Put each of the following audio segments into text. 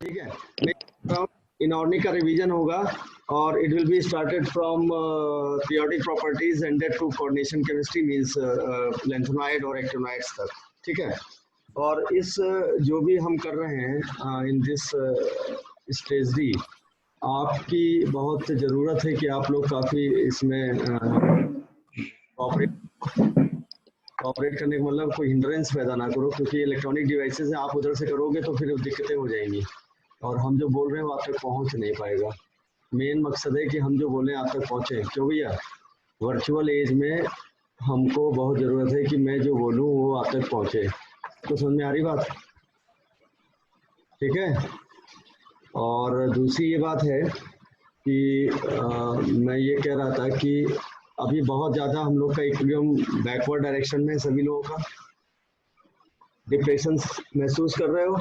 ठीक है। इनऑर्गेनिक का रिवीजन होगा और it will be started from periodic properties ended to coordination chemistry means lanthanoid और एक्टिनॉइड्स तक। ठीक है। और इस जो भी हम कर रहे हैं इन दिस स्टेज डी, आपकी बहुत ज़रूरत है कि आप लोग काफ़ी इसमें ऑपरेट करने का मतलब कोई हिंड्रेंस पैदा ना करो, क्योंकि इलेक्ट्रॉनिक डिवाइसेस हैं, आप उधर से करोगे तो फिर दिक्कतें हो जाएंगी और हम जो बोल रहे हैं वो आप तक पहुंच नहीं पाएगा। मेन मकसद है कि हम जो बोले आप तक पहुंचे। क्यों भैया, वर्चुअल एज में हमको बहुत ज़रूरत है कि मैं जो बोलूं वो आप तक पहुंचे। तो समझ में आ रही बात? ठीक है। और दूसरी ये बात है कि मैं ये कह रहा था कि अभी बहुत ज़्यादा हम लोग का इक्विलिब्रियम बैकवर्ड डायरेक्शन में सभी लोगों का। डिप्रेशन महसूस कर रहे हो?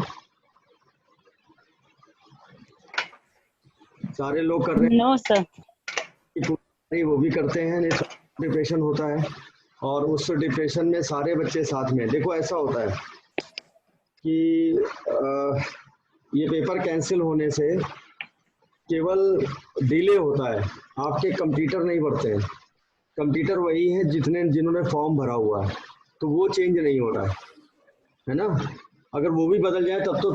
सारे लोग कर रहे हैं? No sir. नहीं, वो भी करते हैं, डिप्रेशन होता है। और उस डिप्रेशन में सारे बच्चे साथ में, देखो ऐसा होता है कि ये पेपर कैंसिल होने से केवल डिले होता है, आपके कंप्यूटर नहीं बढ़ते हैं। कंप्यूटर वही है जिन्होंने फॉर्म भरा हुआ है, तो वो चेंज नहीं हो रहा है ना। अगर वो भी बदल जाए तब तो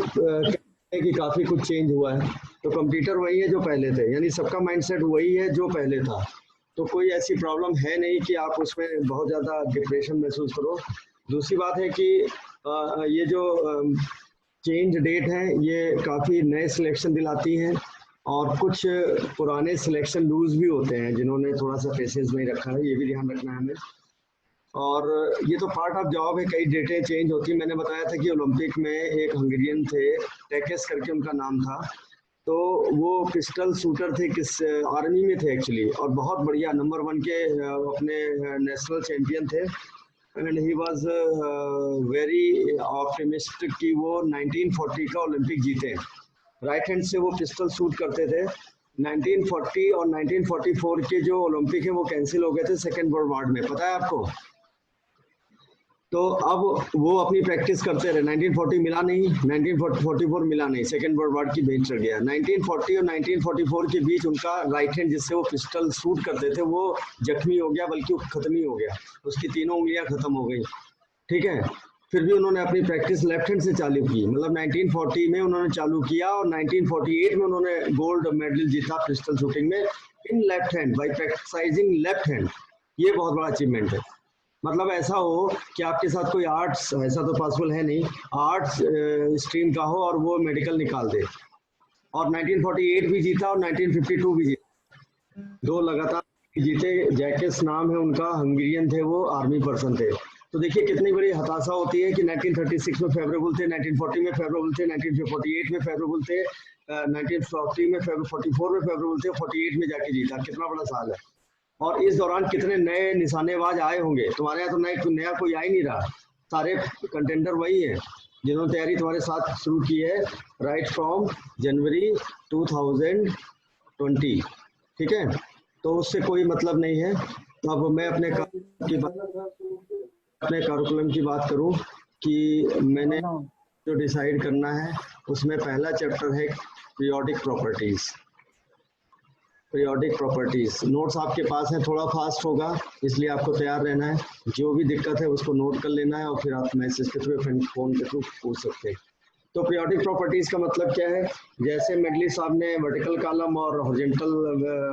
कि काफ़ी कुछ चेंज हुआ है। तो कंप्यूटर वही है जो पहले थे, यानी सबका माइंडसेट वही है जो पहले था। तो कोई ऐसी प्रॉब्लम है नहीं कि आप उसमें बहुत ज़्यादा डिप्रेशन महसूस करो। दूसरी बात है कि ये जो चेंज डेट है ये काफ़ी नए सिलेक्शन दिलाती हैं और कुछ पुराने सिलेक्शन लूज भी होते हैं जिन्होंने थोड़ा सा पेशेंस नहीं रखा है, ये भी ध्यान रखना है हमें। और ये तो पार्ट ऑफ जॉब है, कई डेटें चेंज होती हैं। मैंने बताया था कि ओलंपिक में एक हंगेरियन थे, टेकेस करके उनका नाम था, तो वो पिस्टल शूटर थे, किस आर्मी में थे एक्चुअली, और बहुत बढ़िया नंबर 1 के अपने नेशनल चैंपियन थे। And he was very optimistic कि वो 1940 का ओलंपिक जीते। राइट हैंड से वो पिस्टल शूट करते थे। 1940 और 1944 के जो ओलंपिक है वो कैंसिल हो गए थे सेकेंड वर्ल्ड वॉर में, पता है आपको? तो अब वो अपनी प्रैक्टिस करते रहे। 1940 मिला नहीं, 1944 मिला नहीं, सेकेंड वर्ल्ड वॉर की बेंच चढ़ गया। 1940 और 1944 के बीच उनका राइट हैंड जिससे वो पिस्टल शूट करते थे वो जख्मी हो गया, बल्कि वो खत्म ही हो गया, उसकी तीनों उंगलियां खत्म हो गई। ठीक है। फिर भी उन्होंने अपनी प्रैक्टिस लेफ्ट हैंड से चालू की, मतलब 1940 में उन्होंने चालू किया और 1948 में उन्होंने गोल्ड मेडल जीता पिस्टल शूटिंग में in left hand by practicising left hand. ये बहुत बड़ा अचीवमेंट है। मतलब ऐसा हो कि आपके साथ कोई आर्ट्स, ऐसा तो पॉसिबल है नहीं, आर्ट्स स्ट्रीम का हो और वो मेडिकल निकाल दे, और 1948 भी जीता और 1952 भी जीता, 2 लगातार जीते। जैकेस नाम है उनका, हंगेरियन थे वो, आर्मी पर्सन थे। तो देखिए कितनी बड़ी हताशा होती है कि 1936 में फेवरेबल थे, 1940 में फेवरेबल थे, 1948 में फेवरेबल थे, 1940 में 44 में फेवरेबल थे, 48 में जाके जीता। कितना बड़ा साल है। और इस दौरान कितने नए निशानेबाज आए होंगे। तुम्हारे यहाँ तो नया कोई आ ही नहीं रहा, सारे कंटेंडर वही है जिन्होंने तैयारी तुम्हारे साथ शुरू की है राइट फ्रॉम जनवरी 2020। ठीक है। तो उससे कोई मतलब नहीं है। अब मैं अपने करिकुलम की बात करूं कि मैंने जो डिसाइड करना है उसमें पहला चैप्टर है periodic properties. Periodic properties notes आपके पास है, थोड़ा फास्ट होगा इसलिए आपको तैयार रहना है। जो भी दिक्कत है उसको नोट कर लेना है और फिर आप मैसेज के थ्रू, फोन के थ्रू पूछ सकते हैं। तो पीरियोडिक प्रॉपर्टीज का मतलब क्या है? जैसे मेडली साहब ने वर्टिकल कॉलम और हॉरिजॉन्टल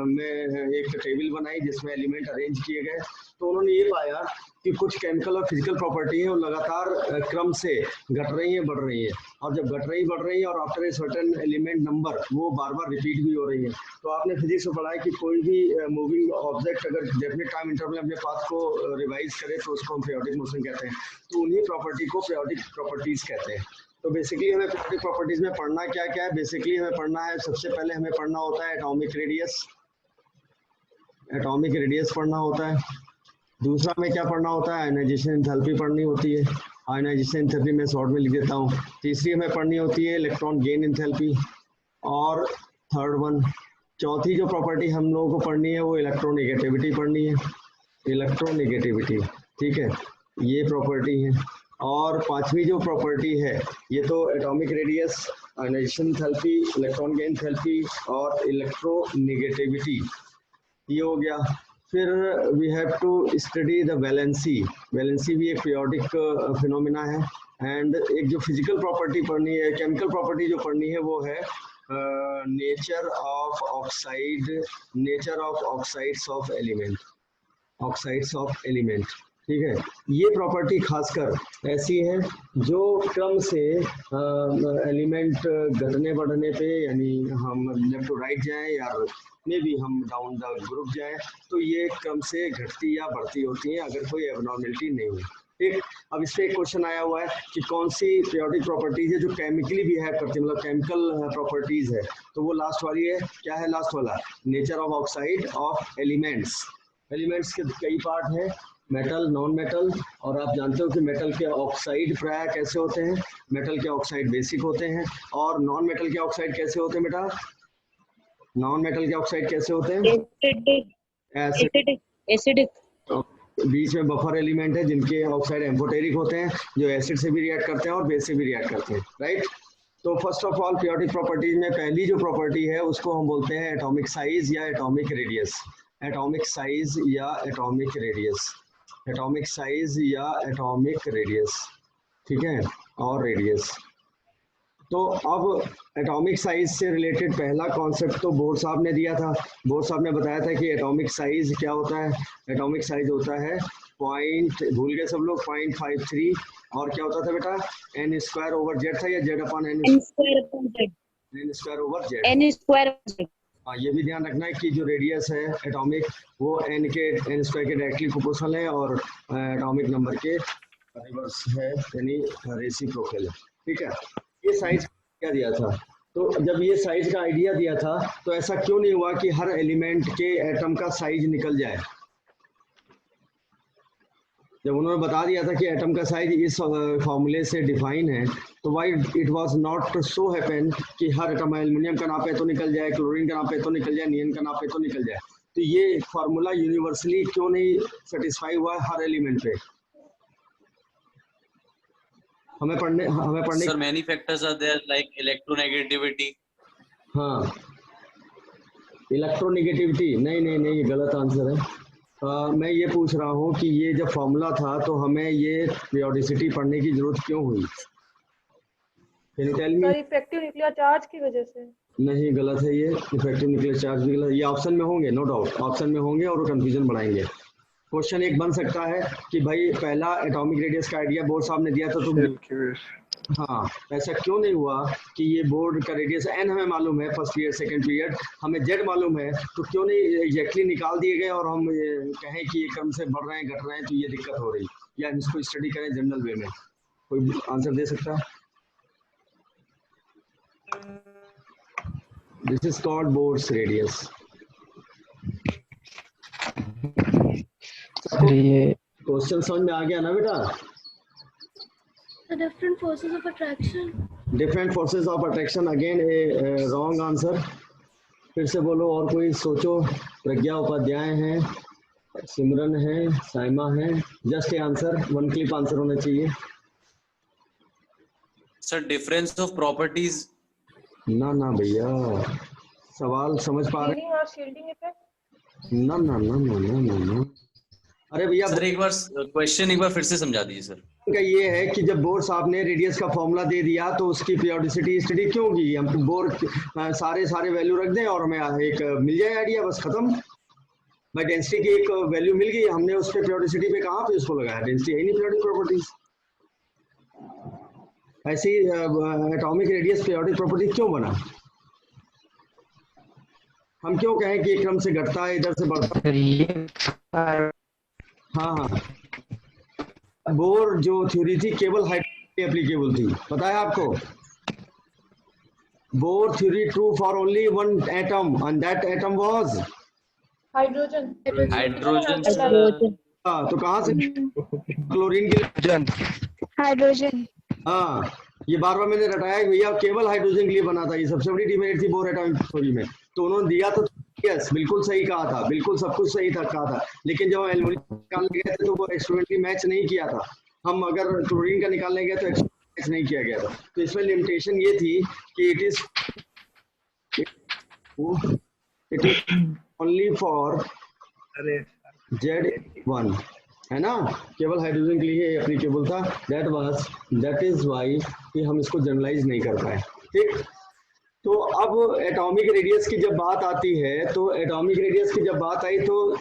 में एक टेबल बनाई जिसमें एलिमेंट अरेंज किए गए, तो उन्होंने ये पाया कि कुछ केमिकल और फिजिकल प्रॉपर्टी है वो लगातार क्रम से घट रही है, बढ़ रही है, और जब घट रही बढ़ रही है और after a certain element number वो बार बार रिपीट भी हो रही है। तो आपने फिजिक्स में पढ़ा है कि कोई भी मूविंग ऑब्जेक्ट अगर डेफिनेट टाइम इंटरवल में अपने पाथ को रिवाइज करे तो उसको हम पीरियोडिक मोशन कहते हैं। तो उन्हीं प्रॉपर्टी को पीरियोडिक प्रॉपर्टीज कहते हैं। तो बेसिकली हमें पीरियोडिक प्रॉपर्टीज में पढ़ना क्या क्या है? बेसिकली हमें पढ़ना है, सबसे पहले हमें पढ़ना होता है एटॉमिक रेडियस। एटॉमिक रेडियस पढ़ना होता है। दूसरा में क्या पढ़ना होता है? आयनाइजेशन एंथैल्पी पढ़नी होती है। आयनाइजेशन एंथैल्पी मैं शॉर्ट में लिख देता हूँ। तीसरी हमें पढ़नी होती है इलेक्ट्रॉन गेन एंथैल्पी। और थर्ड वन, चौथी जो प्रॉपर्टी हम लोगों को पढ़नी है वो इलेक्ट्रोनेगेटिविटी पढ़नी है। इलेक्ट्रोनेगेटिविटी, ठीक है, ये प्रॉपर्टी है। और पांचवी जो प्रॉपर्टी है ये तो atomic radius, ionisation enthalpy, electron gain enthalpy और इलेक्ट्रोनेगेटिविटी, ये हो गया। फिर we have to study the valency. Valency भी एक पीरियोडिक फिनोमिना है। एंड एक जो फिजिकल प्रॉपर्टी पढ़नी है, केमिकल प्रॉपर्टी जो पढ़नी है वो है nature of oxide, nature of oxides of element, oxides of element. ठीक है, ये प्रॉपर्टी खासकर ऐसी है जो क्रम से एलिमेंट घटने बढ़ने पे, यानी हम लेफ्ट टू राइट जाएं या में भी हम डाउन द ग्रुप जाएं, तो ये क्रम से घटती या बढ़ती होती हैं अगर कोई एबनॉर्मेलिटी नहीं हुई। ठीक, अब इस पर एक क्वेश्चन आया हुआ है कि कौन सी पीरियोडिक प्रॉपर्टीज है जो केमिकली बिहेव करती है, मतलब केमिकल प्रॉपर्टीज है, तो वो लास्ट वाली है। क्या है लास्ट वाला? Nature of oxide of elements. Elements के कई पार्ट हैं, मेटल, नॉन मेटल, और आप जानते हो कि मेटल के ऑक्साइड प्राय कैसे होते हैं, मेटल के ऑक्साइड बेसिक होते हैं, और नॉन मेटल के ऑक्साइड कैसे होते हैं बेटा? नॉन मेटल के ऑक्साइड कैसे होते हैं? एसिडिक। बीच में बफर एलिमेंट है जिनके ऑक्साइड एम्फोटेरिक होते हैं, जो एसिड से भी रिएक्ट करते हैं और बेस से भी रिएक्ट करते हैं, राइट। तो first of all periodic properties में पहली जो प्रॉपर्टी है उसको हम बोलते हैं एटॉमिक साइज या एटॉमिक रेडियस। एटॉमिक साइज या एटॉमिक रेडियस, एटॉमिक साइज या एटॉमिक रेडियस, ठीक है, और रेडियस। तो अब एटॉमिक साइज से रिलेटेड पहला कॉन्सेप्ट तो बोर साहब ने दिया था। बोर साहब ने बताया था कि एटॉमिक साइज क्या होता है। एटॉमिक साइज होता है पॉइंट, भूल गए सब लोग, 0.53, और क्या होता था बेटा? n स्क्वायर ओवर जेड था या Z upon n square over Z, n square. हाँ, ये भी ध्यान रखना है कि जो रेडियस है एटॉमिक वो n स्क्वायर के डायरेक्टली प्रोपोर्शनल है और एटॉमिक नंबर के रिवर्स है, यानी रेसिप्रोकल है, ठीक है। ये साइज क्या दिया था? तो जब ये साइज का आइडिया दिया था तो ऐसा क्यों नहीं हुआ कि हर एलिमेंट के एटम का साइज निकल जाए? जब उन्होंने बता दिया था कि एटम का साइज इस फॉर्मूले से डिफाइन है, तो why it was not so happen कि हर एटम, एल्युमिनियम का नापे तो निकल जाए, क्लोरीन का नापे तो निकल जाए, नियन का नापे तो निकल जाए। तो ये फार्मूला यूनिवर्सली क्यों नहीं सेटिस्फाई हुआ हर एलिमेंट पे? हमें पढ़ने sir many factors are there like electronegativity। हाँ, इलेक्ट्रोनेगेटिविटी नहीं, ये गलत आंसर है। मैं ये पूछ रहा हूँ कि ये जब फॉर्मूला था तो हमें ये पीरियोडिसिटी पढ़ने की जरूरत क्यों हुई? Can you tell me? Sir effective nuclear charge की वजह से। नहीं, गलत है ये, इफेक्टिव न्यूक्लियर चार्ज भी गलत। ये ऑप्शन में होंगे, नो डाउट ऑप्शन में होंगे और वो कंफ्यूजन बढ़ाएंगे। क्वेश्चन एक बन सकता है कि भाई पहला एटॉमिक रेडियस का आइडिया बोर्ड साहब ने दिया था, तो हाँ, ऐसा क्यों नहीं हुआ कि ये बोर्ड का रेडियस n हमें मालूम है, फर्स्ट पीरियड सेकंड पीरियड हमें z मालूम है, तो क्यों नहीं एग्जैक्टली निकाल दिए गए और हम कहें कि ये क्रम से बढ़ रहे हैं घट रहे हैं, तो ये दिक्कत हो रही, या हम इसको स्टडी करें जनरल वे में? कोई आंसर दे सकता है? This is called boards radius. ये क्वेश्चन समझ में आ गया ना बेटा? Different forces of attraction। Different forces of attraction, again A wrong answer. फिर से बोलो, और कोई सोचो। प्रज्ञा उपाध्याय हैं, सिमरन है, साइमा है, just A answer, one clip answer होना चाहिए। Sir difference of properties. ना भैया, सवाल समझ पा रहे हैं? Shielding effect. ना। अरे भैया सर एक बार क्वेश्चन एक बार फिर से समझा दीजिए सर। का ये है कि जब बोर साहब ने रेडियस का फॉर्मूला दे दिया तो उसकी पीरियोडिसिटी स्टडी क्यों की? हम बोर सारे वैल्यू रख दें और हमें एक मिल जाए आइडिया, बस खत्म। भाई डेंसिटी की एक वैल्यू मिल गई, हमने उस पर पीरियोडिसिटी पे कहाँ पे उसको लगाया? डेंसिटी है नहीं पीरियोडिक प्रॉपर्टीज। ऐसी एटॉमिक रेडियस पीरियोडिक प्रॉपर्टी क्यों बना? हम क्यों कहें कि एक क्रम से घटता है, इधर से बढ़ता है? हाँ, बोर जो थ्योरी थी केवल हाइड्रोजन एप्लीकेबल थी, पता है आपको? Bore theory true for only one atom and that atom was hydrogen. हाँ, तो कहाँ से? क्लोरीन के हाइड्रोजन। हाँ, ये बार मैंने रटाया भैया केवल हाइड्रोजन के लिए बना था, ये सबसे बड़ी डिमेरिट थी बोर एटॉमिक थ्योरी में। तो उन्होंने दिया तो यस, बिल्कुल सही कहा था, बिल्कुल सब कुछ सही था कहा था, लेकिन जब एल्यूमिनियम निकालने गए थे तो वो एक्सपेरिमेंटली मैच नहीं किया था। हम अगर क्लोरीन का निकालने गए तो एक्सरसाइज नहीं किया गया था। तो इसमें लिमिटेशन ये थी कि it is only for Z1, है ना, केवल हाइड्रोजन के लिए एप्लीकेबल था। दैट इज वाई कि हम इसको जनरलाइज नहीं कर पाए। ठीक, तो अब एटॉमिक रेडियस की जब बात आती है, तो एटॉमिक रेडियस की जब बात आई तो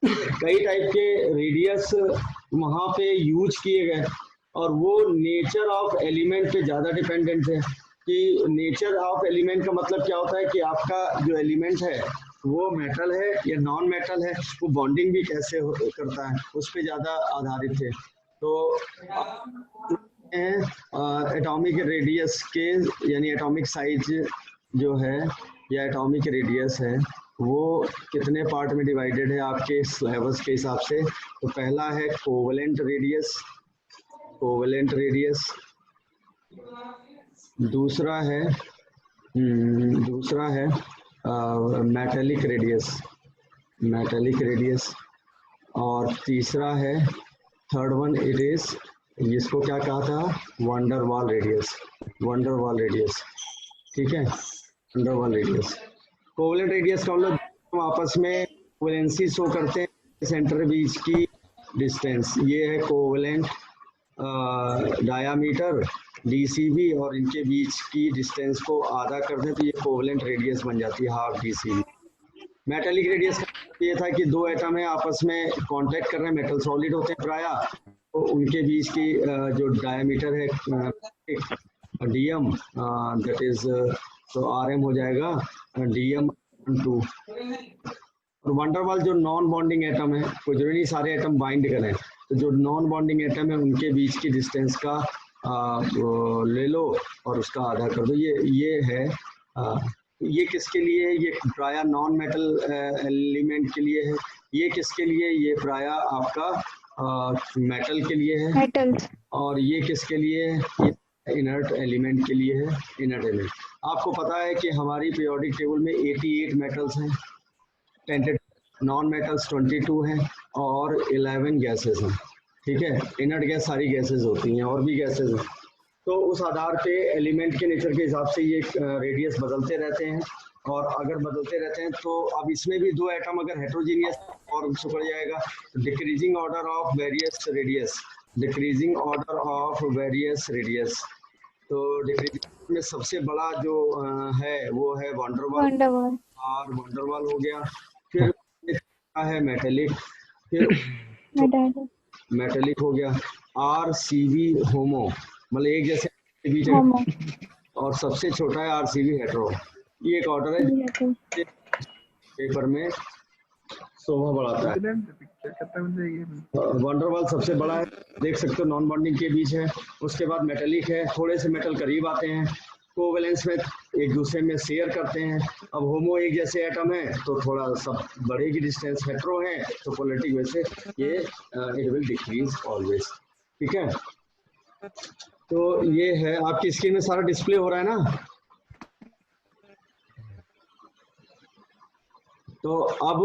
कई टाइप के रेडियस वहाँ पे यूज किए गए, और वो नेचर ऑफ एलिमेंट पे ज़्यादा डिपेंडेंट है। कि नेचर ऑफ एलिमेंट का मतलब क्या होता है कि आपका जो एलिमेंट है वो मेटल है या नॉन मेटल है, वो बॉन्डिंग भी कैसे करता है, उस पर ज़्यादा आधारित है। तो एटॉमिक रेडियस के यानी एटॉमिक साइज जो है या एटॉमिक रेडियस है वो कितने पार्ट में डिवाइडेड है आपके सिलेबस के हिसाब से। तो पहला है कोवेलेंट रेडियस, दूसरा है मेटेलिक रेडियस, और तीसरा है थर्ड वन इट इज, जिसको क्या कहा था, वंडरवाल रेडियस। ठीक है, वंडरवाल रेडियस। कोवेलेंट रेडियस का मतलब हम आपस में कोवेलेंसी शो करते हैं सेंटर बीच की डिस्टेंस, ये है कोवेलेंट डायामीटर DCV, और इनके बीच की डिस्टेंस को आधा कर दें तो ये कोवेलेंट रेडियस बन जाती है, हाफ DCV। मेटेलिक रेडियस का ये था कि दो एटम है आपस में कांटेक्ट कर रहे हैं, मेटल सॉलिड होते हैं प्राय, तो उनके बीच की जो डायमीटर है DM, दैट इज तो RM हो जाएगा DM/2। और वंडरवाल जो नॉन बॉन्डिंग एटम है, कोई जरूरी नहीं सारे एटम बाइंड करें, तो जो नॉन बॉन्डिंग एटम है उनके बीच की डिस्टेंस का ले लो और उसका आधा कर दो। ये है ये किसके लिए है, ये प्राय नॉन मेटल एलिमेंट के लिए है। ये किसके लिए, ये प्राय आपका मेटल के लिए है। metals, और ये किसके लिए है, ये इनर्ट एलिमेंट के लिए है, इनर्ट एलिमेंट। आपको पता है कि हमारी पीरियोडिक टेबल में 88 मेटल्स हैं, टेंटेटिव नॉन मेटल्स 22 हैं और 11 गैसेस हैं। ठीक है, इनर्ट गैस सारी गैसेस होती हैं और भी गैसेस हैं। तो उस आधार पे एलिमेंट के नेचर के हिसाब से ये रेडियस बदलते रहते हैं, और अगर बदलते रहते हैं तो अब इसमें भी दो एटम अगर हेट्रोजीनियस और उससे बढ़ जाएगा, decreasing order of various radius. तो डिक्रीजिंग में सबसे बड़ा जो है वो है wonderwall, और वंडरवाल हो गया। फिर है मेटेलिक, फिर metallic, मेटेलिक हो गया। RCV होमो, मतलब एक जैसे बीच, homo, और सबसे छोटा है RCV हेट्रो। ये एक ऑर्डर है metal, पेपर में शोभा बढ़ाता है। वंडरवाल सबसे बड़ा है, देख सकते हो नॉन बॉन्डिंग के बीच है। उसके बाद मेटेलिक है, थोड़े से मेटल करीब आते हैं, कोवेलेंस में एक दूसरे में शेयर करते हैं। अब होमो एक जैसे एटम है तो थोड़ा सब बढ़ेगी डिस्टेंस, हेट्रो है तो क्वालिटी वैसे ये इट विल डिक्रीज ऑलवेज। ठीक है, तो ये है आपकी स्क्रीन में सारा डिस्प्ले हो रहा है ना। तो अब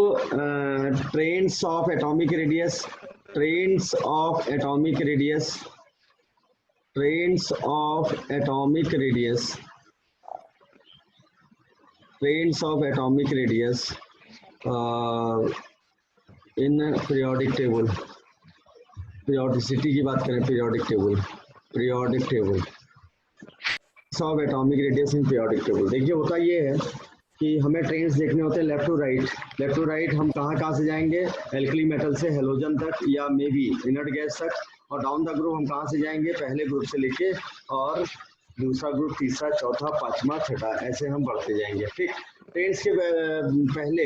trends of atomic radius, trends of atomic radius in periodic table, periodicity की बात करें, periodic table of atomic radius in periodic table. देखिए होता ये है कि हमें ट्रेंड्स देखने होते हैं लेफ्ट टू राइट। हम कहाँ से जाएंगे, एल्कली मेटल से हेलोजन तक या मे बी इनर्ट गैस तक, और डाउन द ग्रुप हम कहाँ से जाएंगे, पहले ग्रुप से लेके और दूसरा ग्रुप, तीसरा, चौथा, पांचवा, छठा, ऐसे हम बढ़ते जाएंगे। ठीक, ट्रेंड्स के पहले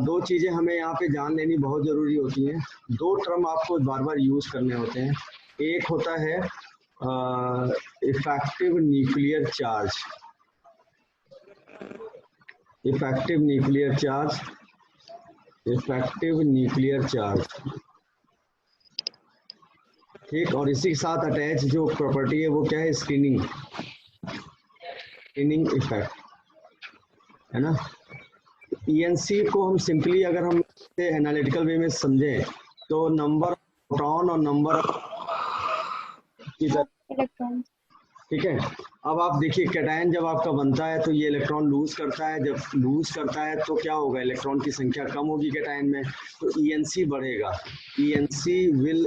दो चीज़ें हमें यहाँ पे जान लेनी बहुत ज़रूरी होती हैं। दो टर्म आपको बार बार यूज़ करने होते हैं। एक होता है इफेक्टिव न्यूक्लियर चार्ज, ठीक, और इसी के साथ अटैच जो प्रॉपर्टी है वो क्या है, स्क्रीनिंग इफेक्ट, है ना। ENC को हम सिंपली अगर हम एनालिटिकल वे में समझें तो नंबर प्रोटॉन और नंबर की तरह, इलेक्ट्रॉन। ठीक है। अब आप देखिए कैटायन जब आपका बनता है तो ये इलेक्ट्रॉन लूज करता है, जब लूज करता है तो क्या होगा, इलेक्ट्रॉन की संख्या कम होगी कैटायन में, तो ENC बढ़ेगा, ENC विल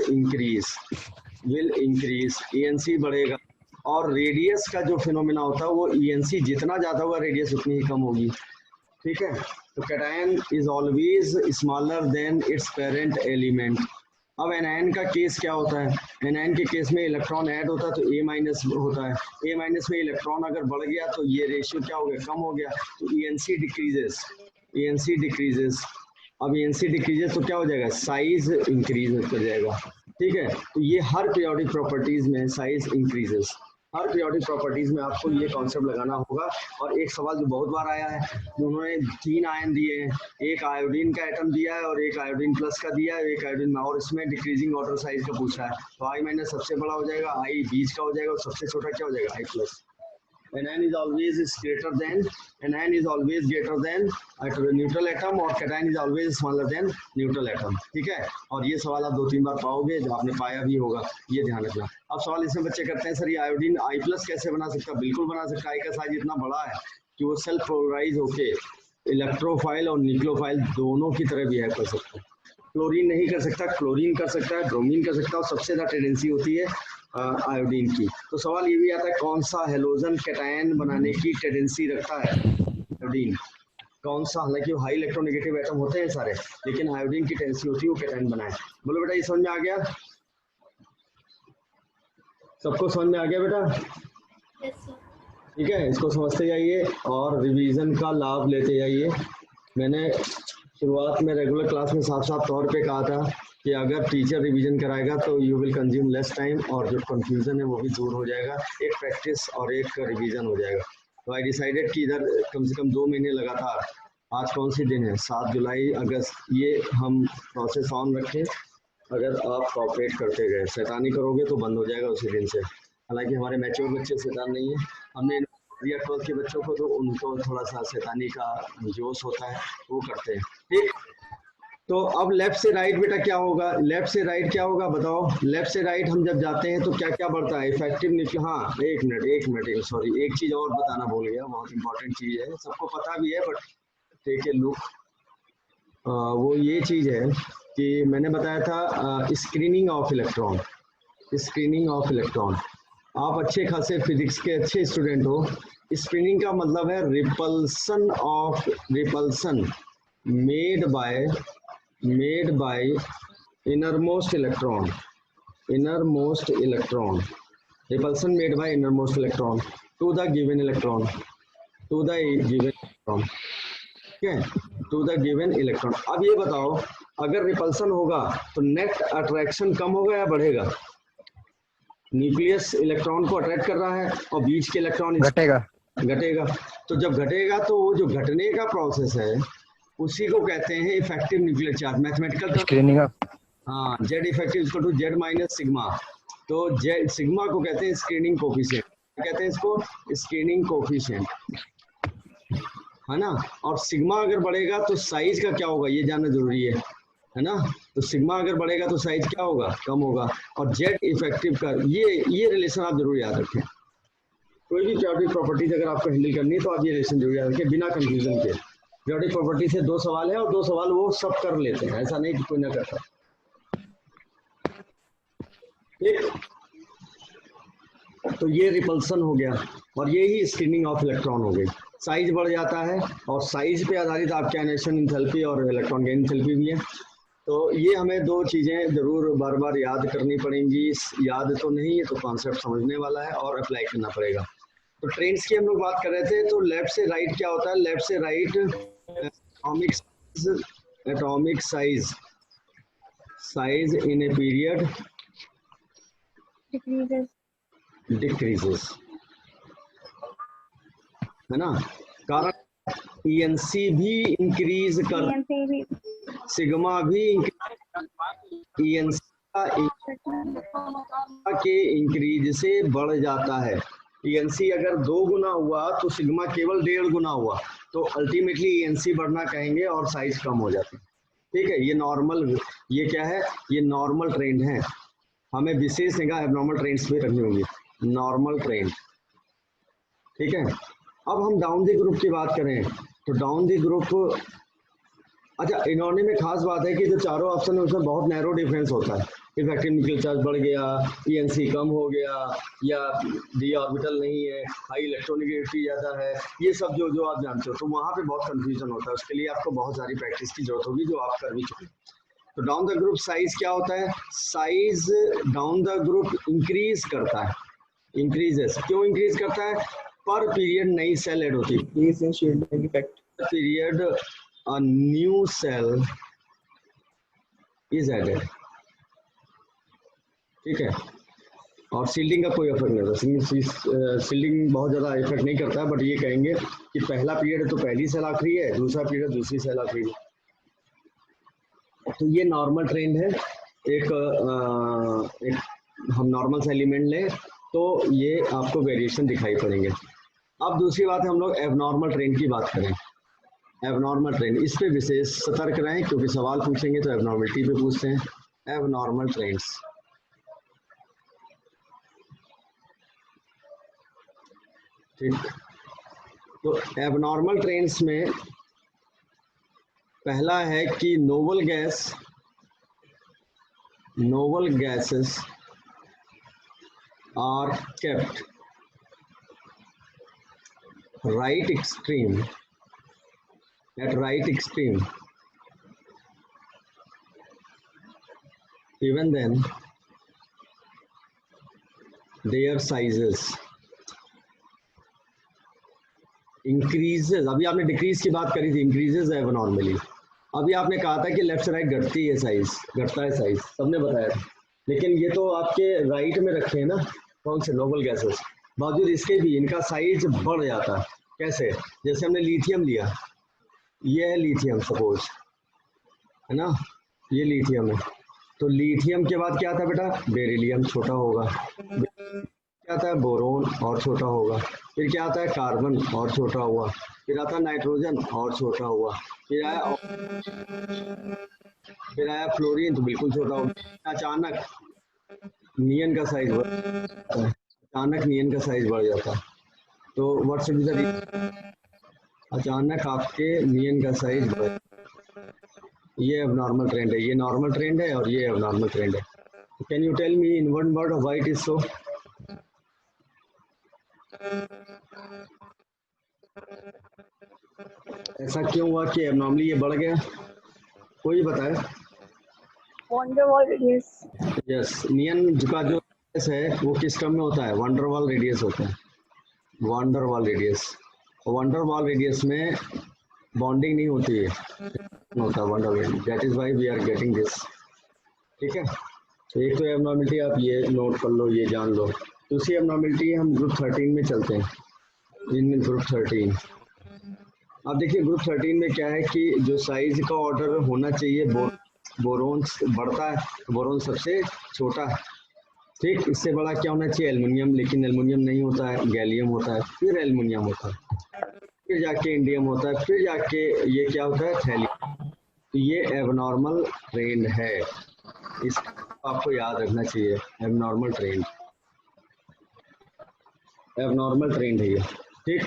इंक्रीज, ENC बढ़ेगा। और रेडियस का जो फिनोमेना होता है वो ENC जितना ज़्यादा होगा रेडियस उतनी ही कम होगी, ठीक है। तो cation is always smaller than it's parent element. अब एनायन का केस क्या होता है, एनायन के केस में इलेक्ट्रॉन ऐड होता है तो A माइनस होता है, A माइनस में इलेक्ट्रॉन अगर बढ़ गया तो ये रेशियो क्या हो गया, कम हो गया, तो ENC डिक्रीजेस। अब ENC डिक्रीजेस तो क्या हो जाएगा, साइज इंक्रीज कर जाएगा, ठीक है। तो ये हर पीरियोडिक प्रॉपर्टीज में साइज इंक्रीजेस, हर पीरियोडिक प्रॉपर्टीज में आपको ये कॉन्सेप्ट लगाना होगा। और एक सवाल जो बहुत बार आया है, उन्होंने 3 आयन दिए हैं, एक आयोडीन का एटम दिया है और एक आयोडीन प्लस का दिया है, एक आयोडीन में, और इसमें डिक्रीजिंग ऑर्डर साइज का पूछा है, तो I माइनस सबसे बड़ा हो जाएगा, I बीच का हो जाएगा और सबसे छोटा क्या हो जाएगा, I plus. anion is always greater than neutral atom और cation is always smaller than neutral atom, ठीक है। और ये सवाल आप 2-3 बार पाओगे, जो आपने पाया भी होगा, ये ध्यान रखना। अब सवाल इसमें बच्चे करते हैं, सर ये आयोडीन I प्लस कैसे बना सकता, बिल्कुल बना सकता है, I का साइज इतना बड़ा है कि वो सेल्फ पोलराइज होके इलेक्ट्रोफाइल और न्यूक्लियोफाइल दोनों की तरह बिहेव कर सकता है। क्लोरीन नहीं कर सकता, क्लोरीन कर सकता है, ब्रोमीन कर सकता है, और सबसे ज़्यादा टेंडेंसी होती है आयोडीन की। तो सवाल ये भी आता है, कौन सा हेलोजन कैटायन बनाने की टेंडेंसी रखता है, आयोडीन। कौन सा, हालांकि हाई इलेक्ट्रोनेगेटिव एटम होते हैं सारे, लेकिन आयोडीन की टेंडेंसी होती है वो कैटायन बनाए। बोलो बेटा, ये समझ में आ गया, सबको समझ में आ गया बेटा? ठीक है, इसको समझते जाइए और रिवीजन का लाभ लेते जाइए। मैंने शुरुआत में रेगुलर क्लास में साफ साफ तौर पे कहा था कि अगर टीचर रिवीजन कराएगा तो you will consume less time और जो कंफ्यूजन है वो भी दूर हो जाएगा, एक प्रैक्टिस और एक रिवीजन हो जाएगा। तो आई डिसाइडेड कि इधर कम से कम 2 महीने लगातार, आज कौन सी दिन है, 7 जुलाई अगस्त, ये हम प्रोसेस ऑन रखें। अगर आप कॉपरेट करते गए, शैतानी करोगे तो बंद हो जाएगा उसी दिन से। हालांकि हमारे मैच्योर बच्चे शैतान नहीं है, हमने 12th के बच्चों को तो उनको थोड़ा सा शैतानी का जोश होता है, वो करते हैं, ठीक। तो अब लेफ्ट से राइट बेटा क्या होगा, लेफ्ट से राइट क्या होगा बताओ, लेफ्ट से राइट हम जब जाते हैं तो क्या क्या बढ़ता है, इफेक्टिव न्यूक्लियर, हाँ एक मिनट सॉरी, एक चीज और बताना भूल गया, बहुत इंपॉर्टेंट चीज है, सबको पता भी है बट टेक ए लुक। वो ये चीज है कि मैंने बताया था स्क्रीनिंग ऑफ इलेक्ट्रॉन, आप अच्छे खासे फिजिक्स के अच्छे स्टूडेंट हो। स्क्रीनिंग का मतलब है repulsion made by innermost electron, repulsion made by innermost electron to the given electron, ठीक है, to the given electron। अब ये बताओ, अगर रिपल्सन होगा तो नेट अट्रैक्शन कम होगा या बढ़ेगा, न्यूक्लियस इलेक्ट्रॉन को अट्रैक्ट कर रहा है और बीच के इलेक्ट्रॉन घटेगा। तो जब घटेगा तो वो जो घटने का प्रोसेस है उसी को कहते हैं effective nuclear charge, mathematical screening. हाँ, Z effective equal to Z minus sigma, तो जेड सिग्मा को कहते हैं स्क्रीनिंग कोफिशिएंट, कहते हैं इसको स्क्रीनिंग कोफिशिएंट, है ना। और सिग्मा अगर बढ़ेगा तो साइज का क्या होगा ये जानना जरूरी है ना। तो सिग्मा अगर बढ़ेगा तो साइज क्या होगा, कम होगा। और जेड इफेक्टिव का ये रिलेशन आप जरूर याद रखें, कोई भी पीरियोडिक प्रॉपर्टीज अगर आपको हैंडल करनी है तो आप ये रिलेशन जरूर याद रखें बिना कंफ्यूजन के। पीरियोडिक प्रॉपर्टी से 2 सवाल है और 2 सवाल वो सब कर लेते हैं, ऐसा नहीं कि कोई ना करता, ठीक। तो ये रिपल्सन हो गया और ये ही स्क्रीनिंग ऑफ इलेक्ट्रॉन हो गई। साइज बढ़ जाता है और साइज पे आधारित आपके आयनेशन एंथैल्पी और इलेक्ट्रॉन गेन एंथैल्पी भी है। तो ये हमें 2 चीजें जरूर बार बार याद करनी पड़ेंगी, याद तो नहीं है तो कॉन्सेप्ट समझने वाला है और अप्लाई करना पड़ेगा। तो ट्रेंड्स की हम लोग बात कर रहे थे, तो लेफ्ट से राइट क्या होता है, लेफ्ट से right atomic size in a period decreases, है ना। कारण ENC भी इंक्रीज कर, सिग्मा भी ENC के इंक्रीज से बढ़ जाता है। ENC अगर 2 गुना हुआ तो सिग्मा केवल 1.5 गुना हुआ, तो अल्टीमेटली ENC बढ़ना कहेंगे और साइज कम हो जाती है, ठीक है। ये नॉर्मल, ये क्या है, ये नॉर्मल ट्रेंड है, हमें विशेष निगाह एबनॉर्मल ट्रेंड्स पे रखनी होगी, नॉर्मल ट्रेंड। ठीक है, अब हम डाउन द ग्रुप की बात करें तो डाउन द ग्रुप, अच्छा इन्होंने में खास बात है कि जो चारों ऑप्शन है उसमें बहुत नैरो डिफरेंस होता है। इफेक्टिव न्यूक्लियर चार्ज बढ़ गया, ईएनसी कम हो गया, या डी ऑर्बिटल नहीं है, हाई इलेक्ट्रोनेगेटिविटी ज़्यादा है, ये सब जो आप जानते हो, तो वहाँ पे बहुत कंफ्यूजन होता है। उसके लिए आपको बहुत सारी प्रैक्टिस की जरूरत होगी, जो आप कर भी चुके। तो डाउन द ग्रुप साइज क्या होता है? Size down the group increase करता है, इंक्रीजेस। क्यों इंक्रीज करता है? पर पीरियड नई सेल ऐड होती है, period a new cell is added। ठीक है, और सील्डिंग का कोई इफेक्ट नहीं होता, सील्डिंग बहुत ज़्यादा इफेक्ट नहीं करता है, बट ये कहेंगे कि पहला पीरियड है तो पहली सेल आखिरी है, दूसरा पीरियड दूसरी सेल आखिरी है। तो ये नॉर्मल ट्रेंड है। एक हम नॉर्मल सा एलिमेंट लें तो ये आपको वेरिएशन दिखाई पड़ेंगे। अब दूसरी बात है, हम लोग एबनॉर्मल ट्रेंड की बात करें। एबनॉर्मल ट्रेंड, इस पे विशेष सतर्क रहें, क्योंकि सवाल पूछेंगे तो एबनॉर्मलिटी पे पूछते हैं। एबनॉर्मल ट्रेंड्स, ठीक, तो एबनॉर्मल ट्रेंड्स में पहला है कि noble gases are kept right extreme, at right extreme, even then their sizes increases। अभी आपने डिक्रीज की बात करी थी, इंक्रीजेज है एबनॉर्मली। अभी आपने कहा था कि लेफ्ट से राइट घटती है साइज, घटता है साइज, सबने बताया था। लेकिन ये तो आपके राइट में रखे हैं ना, कौन से नोबल गैसेस, बावजूद इसके भी इनका साइज बढ़ जाता है। कैसे? जैसे हमने लिथियम लिया, ये है लिथियम सपोज, है ना, ये लिथियम है, तो लिथियम के बाद क्या था बेटा? बेरिलियम, छोटा होगा। क्या आता है? बोरोन, और छोटा होगा। फिर क्या आता है? कार्बन, और छोटा हुआ। फिर आता है नाइट्रोजन, और छोटा हुआ। फिर आया फ्लोरीन, तो बिल्कुल छोटा होगा। अचानक नियन का साइज बढ़ जाता है, अचानक नियन का साइज बढ़ जाता है। तो what should be the reason? अचानक आपके नियन का साइज बढ़, ये एबनॉर्मल ट्रेंड है, ये नॉर्मल ट्रेंड है और ये एबनॉर्मल ट्रेंड है। Can you tell me in one word why it is so? ऐसा क्यों हुआ कि एबनॉर्मली ये बढ़ गया? कोई बताए? Van der Waals radius. Yes, neon का जो है वो किस टर्म में होता है? वंडर वाल रेडियस होता है, van der Waals radius. Van der Waals radius में बॉन्डिंग नहीं होती है, होता van der Waals, that is why we are getting this. ठीक है, तो एक तो एबनॉर्मलिटी आप ये नोट कर लो, ये जान लो। दूसरी एबनॉर्मलिटी हम ग्रुप 13 में चलते हैं, इन ग्रुप 13। अब देखिए ग्रुप 13 में क्या है कि जो साइज का ऑर्डर होना चाहिए, बोरोन बढ़ता है, बोरोन सबसे छोटा है। ठीक, इससे बड़ा क्या होना चाहिए? एल्युमिनियम, लेकिन एल्युमिनियम नहीं होता है, गैलियम होता है, फिर एल्युमिनियम होता है, फिर जाके इंडियम होता है, फिर जाके ये क्या होता है? थैलियम। तो ये एबनॉर्मल ट्रेंड है, इसको आपको याद रखना चाहिए। एबनॉर्मल ट्रेंड, एबनॉर्मल ट्रेंड है ये। ठीक,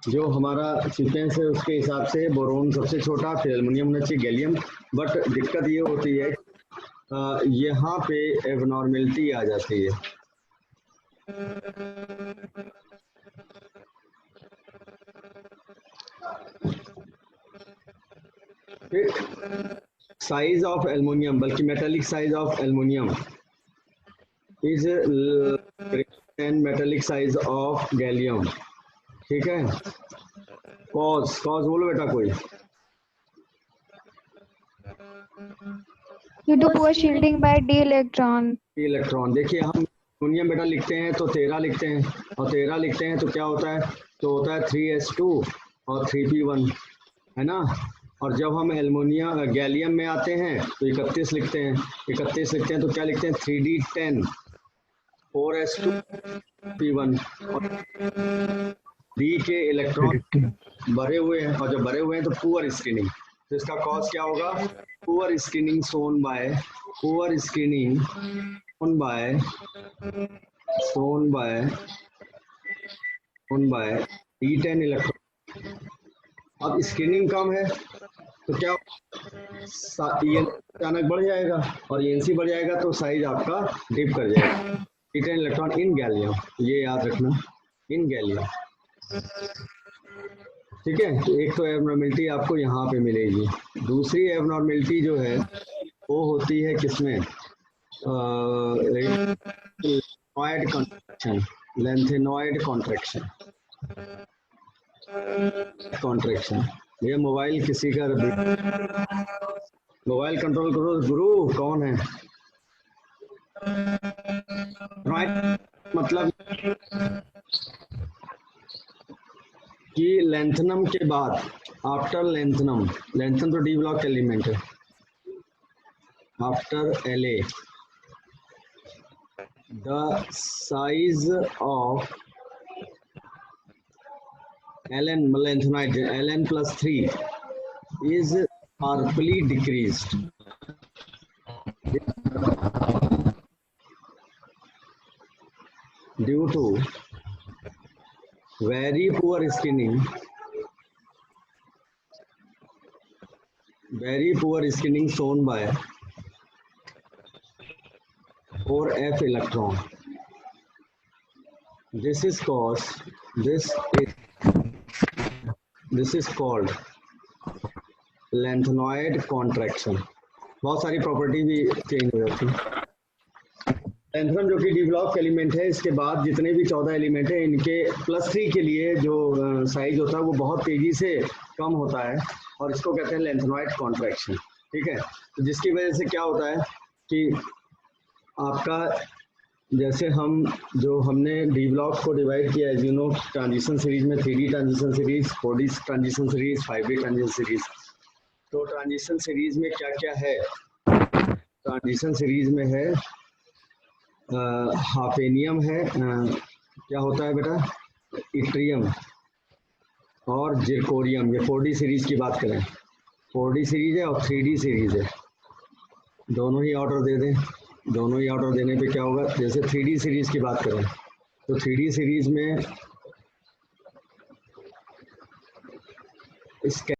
जो हमारा सीक्वेंस है उसके हिसाब से बोरोन सबसे छोटा, फिर एल्युमिनियम होना चाहिए, गैलियम। बट दिक्कत ये होती है यहाँ पे एबनॉर्मलिटी आ जाती है। साइज ऑफ एल्युमिनियम, बल्कि metallic size of aluminium is greater metallic size of gallium. ठीक है, कॉज बोलो बेटा कोई। Due to poor shielding by d electron. Electron, देखिए हम एल्युमिनियम बेटा लिखते हैं तो 13 लिखते हैं, और 13 लिखते हैं तो क्या होता है? तो होता है 3s2 और 3p1, है ना। और जब हम एल्युमिनियम गैलियम में आते हैं तो 31 लिखते हैं, 31 लिखते हैं तो क्या लिखते हैं? 3d10 4s2 p1। और डी के इलेक्ट्रॉन भरे हुए हैं, और जब भरे हुए हैं तो पुअर स्क्रीनिंग। तो इसका कॉज क्या होगा? Poor screening shown by poor screening shown by E10 electron. अब स्क्रीनिंग कम है तो क्या अचानक बढ़ जाएगा, और ENC बढ़ जाएगा तो साइज आपका डिप कर जाएगा। E10 इलेक्ट्रॉन इन गैलियम, ये याद रखना, इन गैलियम। ठीक है, तो एक तो एबनॉर्मेलिटी आपको यहाँ पे मिलेगी। दूसरी एबनॉर्मेलिटी जो है वो होती है किसमें, लेंथेनॉइड कॉन्ट्रैक्शन। ये मोबाइल किसी का, मोबाइल कंट्रोल करो गुरु, कौन है? मतलब कि लेंथनम के बाद, आफ्टर लेंथनम तो डी ब्लॉक एलिमेंट है, after LA the size of Ln lanthanide Ln plus 3 is sharply decreased due to very poor skinning shown by 4f electron. This is called lanthanide contraction. बहुत सारी property भी change हो जाती है। Lanthanum जो कि D block element है, इसके बाद जितने भी 14 एलिमेंट हैं इनके +3 के लिए जो साइज होता है वो बहुत तेजी से कम होता है, और इसको कहते हैं लेंथनॉइड कॉन्ट्रैक्शन। ठीक है, तो जिसकी वजह से क्या होता है कि आपका, जैसे हमने डी ब्लॉक को डिवाइड किया है, ट्रांजिशन सीरीज में 3D transition series, 4D transition series, 5D transition series. तो ट्रांजिशन सीरीज में क्या क्या है? ट्रांजिशन सीरीज में है हाफेनियम है, क्या होता है बेटा, इट्रियम और जिरकोरियम। ये 4D सीरीज की बात करें, 4D सीरीज है और 3D सीरीज है, दोनों ही ऑर्डर दे दें। दोनों ही ऑर्डर देने पे क्या होगा, जैसे 3D सीरीज की बात करें तो 3D सीरीज में इसके